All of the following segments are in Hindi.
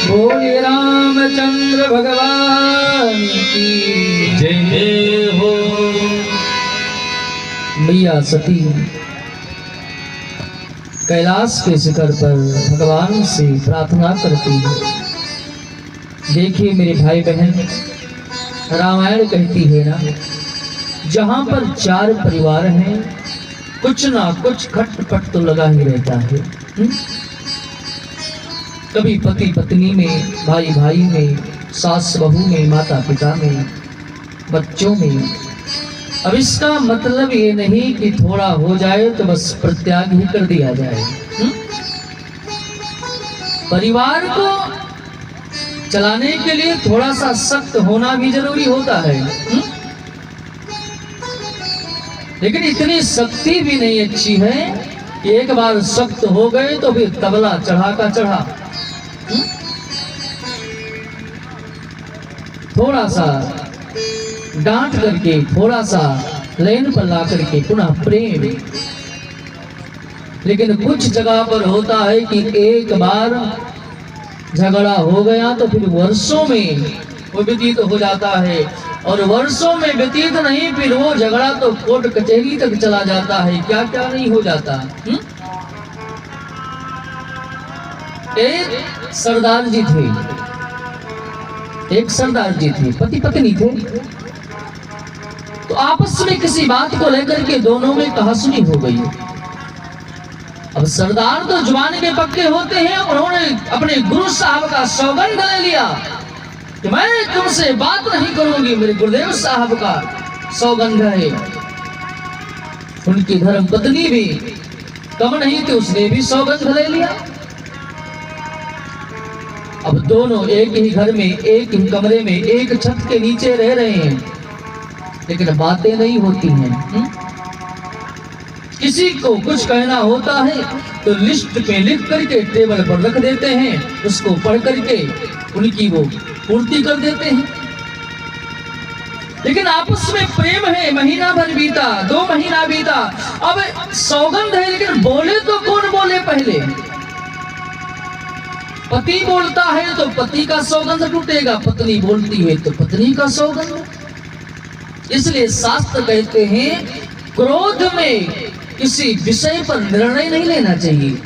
बोले रामचंद्र भगवान की जय हो। मैया सती कैलाश के शिखर पर भगवान से प्रार्थना करती है। देखिए मेरे भाई बहन, रामायण कहती है ना, जहाँ पर चार परिवार हैं कुछ ना कुछ खटपट तो लगा ही रहता है। कभी पति पत्नी में, भाई भाई में, सास बहू में, माता पिता में, बच्चों में। अब इसका मतलब ये नहीं कि थोड़ा हो जाए तो बस परित्याग ही कर दिया जाए। परिवार को चलाने के लिए थोड़ा सा सख्त होना भी जरूरी होता है। लेकिन इतनी सख्ती भी नहीं अच्छी है कि एक बार सख्त हो गए तो फिर तबला चढ़ा का चढ़ा। थोड़ा सा डांट करके, थोड़ा सा लाइन पर ला करके पुनः प्रेम। लेकिन कुछ जगह पर होता है कि एक बार झगड़ा हो गया तो फिर वर्षों में वो व्यतीत हो जाता है, और वर्षों में व्यतीत नहीं, फिर वो झगड़ा तो कोर्ट कचहरी तक चला जाता है। क्या क्या नहीं हो जाता। एक सरदार जी थे, एक सरदार जी थे, पति पत्नी थे। तो आपस में किसी बात को लेकर के दोनों में कहासुनी हो गई। अब सरदार तो जुबान के पक्के होते हैं, उन्होंने अपने गुरु साहब का सौगंध ले लिया कि मैं तुमसे बात नहीं करूंगी। मेरे गुरुदेव साहब का सौगंध है। उनकी धर्म पत्नी भी कम नहीं थी, उसने भी सौगंध ले लिया। अब दोनों एक ही घर में, एक ही कमरे में, एक छत के नीचे रह रहे हैं, लेकिन बातें नहीं होती हैं। किसी को कुछ कहना होता है तो लिस्ट पे लिख करके टेबल पर रख देते हैं, उसको पढ़ करके उनकी वो पूर्ति कर देते हैं। लेकिन आपस में प्रेम है। महीना भर बीता, 2 महीना बीता, अब सौगंध है, लेकिन बोले तो कौन बोले पहले? पति बोलता है तो पति का सौगंध टूटेगा, पत्नी बोलती है तो पत्नी का सौगंध। इसलिए शास्त्र कहते हैं क्रोध में किसी विषय पर निर्णय नहीं लेना चाहिए।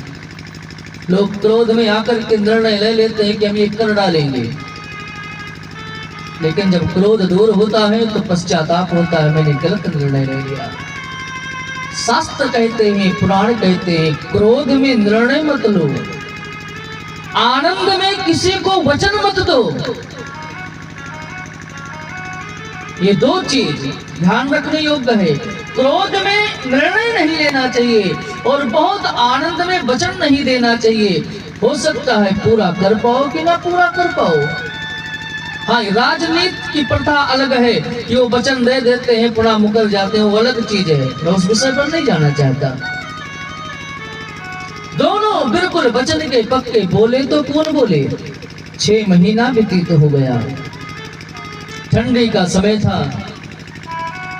लोग क्रोध में आकर के निर्णय ले लेते हैं कि हम ये कर डालेंगे, लेकिन जब क्रोध दूर होता है तो पश्चाताप होता है, मैंने गलत निर्णय ले लिया। शास्त्र कहते हैं, पुराण कहते हैं, क्रोध में निर्णय मत लो, आनंद में किसी को वचन मत दो। ये 2 चीज ध्यान रखने योग्य है। क्रोध में निर्णय नहीं लेना चाहिए और बहुत आनंद में वचन नहीं देना चाहिए। हो सकता है पूरा कर पाओ कि ना पूरा कर पाओ। हाँ, राजनीति की प्रथा अलग है कि वो वचन दे देते हैं, पुनः मुकर जाते हैं, वो अलग चीज है। मैं उस विषय पर नहीं जाना चाहता। दोनों बिल्कुल वचन के पक्के। बोले तो कौन बोले? 6 महीना व्यतीत हो गया। ठंडी का समय था।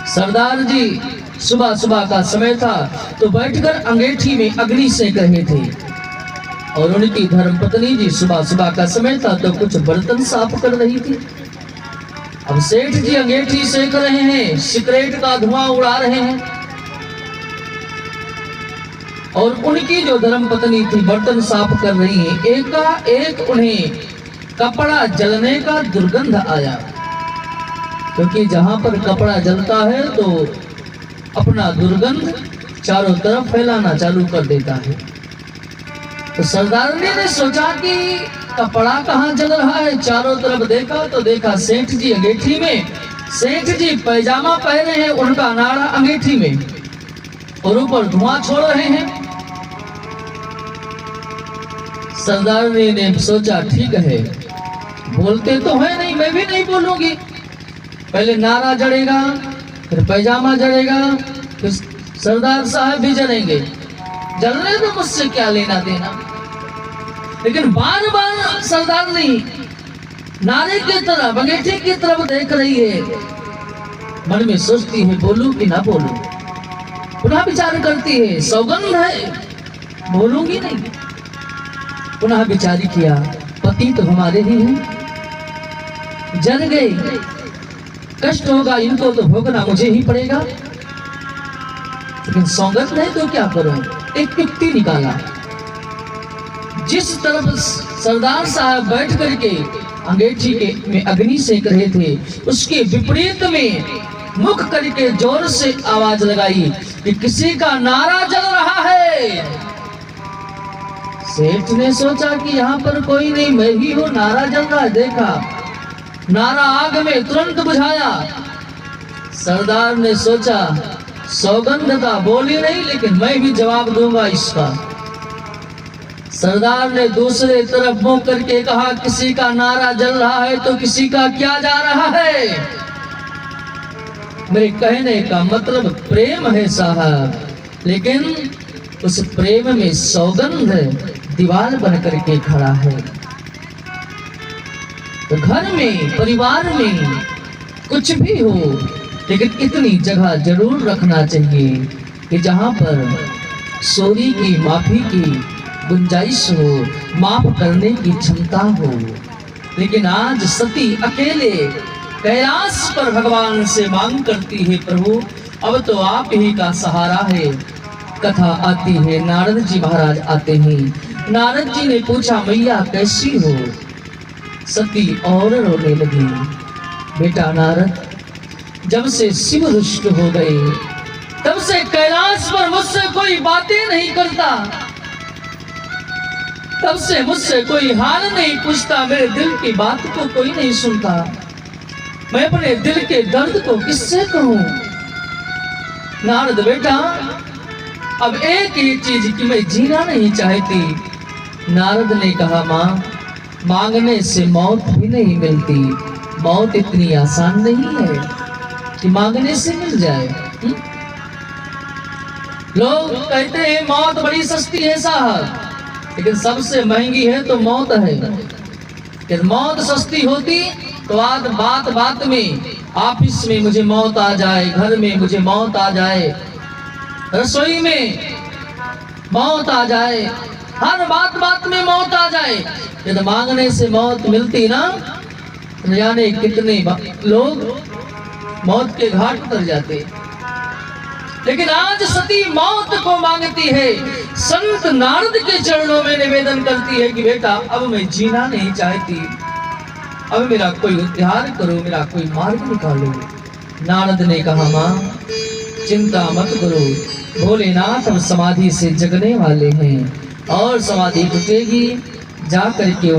सरदार जी सुबह सुबह का समय था तो बैठकर अंगीठी में अग्नि सेक रहे थे, और उनकी धर्म पत्नी जी सुबह सुबह का समय था तो कुछ बर्तन साफ कर रही थी। अब सेठ जी अंगीठी सेक रहे हैं, सिगरेट का धुआं उड़ा रहे हैं, और उनकी जो धर्म पत्नी थी बर्तन साफ कर रही है। एकाएक उन्हें कपड़ा जलने का दुर्गंध आया, क्योंकि जहां पर कपड़ा जलता है तो अपना दुर्गंध चारों तरफ फैलाना चालू कर देता है। तो सरदार ने सोचा कि कपड़ा कहाँ जल रहा है। चारों तरफ देखा तो देखा सेठ जी अंगीठी में। सेठ जी पैजामा पहने हैं, उनका नाड़ा अंगीठी में, और ऊपर धुआं छोड़ रहे हैं। सरदार ने सोचा ठीक है, बोलते तो है नहीं, मैं भी नहीं बोलूंगी। पहले नारा जड़ेगा, फिर पैजामा जड़ेगा, फिर सरदार साहब भी जलेंगे। जलने तो मुझसे क्या लेना देना। लेकिन बार बार सरदार नहीं नारे की तरफ, अंगीठी की तरफ देख रही है। मन में सोचती है बोलूं कि ना बोलूं। पुनः विचार करती है, सौगंध है, बोलूंगी नहीं। पुनः विचार किया, पति तो हमारे ही हैं, जल गए, कष्ट होगा, इनको तो भोगना मुझे ही पड़ेगा, लेकिन सौगंध नहीं तो क्या करूं। एक युक्ति निकाला, जिस तरफ सरदार साहब बैठ करके अंगीठी के में अग्नि सेक रहे थे, उसके विपरीत में मुख करके जोर से आवाज लगाई कि किसी का नारा जल रहा है। सेठ ने सोचा कि यहाँ पर कोई नहीं, मैं ही हूँ, नारा जल रहा है। देखा, नारा आग में तुरंत बुझाया। सरदार ने सोचा सौगंध का बोली नहीं, लेकिन मैं भी जवाब दूंगा इसका। सरदार ने दूसरे तरफ मुंह करके कहा, किसी का नारा जल रहा है तो किसी का क्या जा रहा है। मेरे कहने का मतलब प्रेम है साहब, लेकिन उस प्रेम में सौगंध दीवार बन करके खड़ा है। तो घर में, परिवार में कुछ भी हो, लेकिन इतनी जगह जरूर रखना चाहिए कि जहां पर सॉरी की, माफी की गुंजाइश हो, माफ करने की क्षमता हो। लेकिन आज सती अकेले कैलाश पर भगवान से मांग करती है, प्रभु अब तो आप ही का सहारा है। कथा आती है, नारद जी महाराज आते हैं। नारद जी ने पूछा, मैया कैसी हो? सती और रोने लगी। बेटा नारद, जब से शिव रुष्ट हो गए, तब से कैलाश पर मुझसे कोई बातें नहीं करता, तब से मुझसे कोई हाल नहीं पूछता, मेरे दिल की बात को कोई नहीं सुनता, मैं अपने दिल के दर्द को किससे कहूं? नारद बेटा, अब एक ही चीज की मैं जीना नहीं चाहती। नारद ने कहा, माँ, मांगने से मौत भी नहीं मिलती, मौत इतनी आसान नहीं है कि मांगने से मिल जाए। लोग कहते हैं मौत बड़ी सस्ती है साहब, लेकिन सबसे महंगी है तो मौत है। कि मौत सस्ती होती तो आज बात बात में, ऑफिस में मुझे मौत आ जाए, घर में मुझे मौत आ जाए, रसोई में मौत आ जाए, हर बात बात में मौत आ जाए। यदि मांगने से मौत मिलती ना, न जाने कितने लोग मौत के घाट उतर जाते। लेकिन आज सती मौत को मांगती है। संत नारद के चरणों में निवेदन करती है कि बेटा अब मैं जीना नहीं चाहती, अब मेरा कोई उद्धार करो, मेरा कोई मार्ग निकालो। नारद ने कहा, माँ चिंता मत करो, भोलेनाथ अब समाधि से जगने वाले हैं और समाधि टूटेगी, जा करके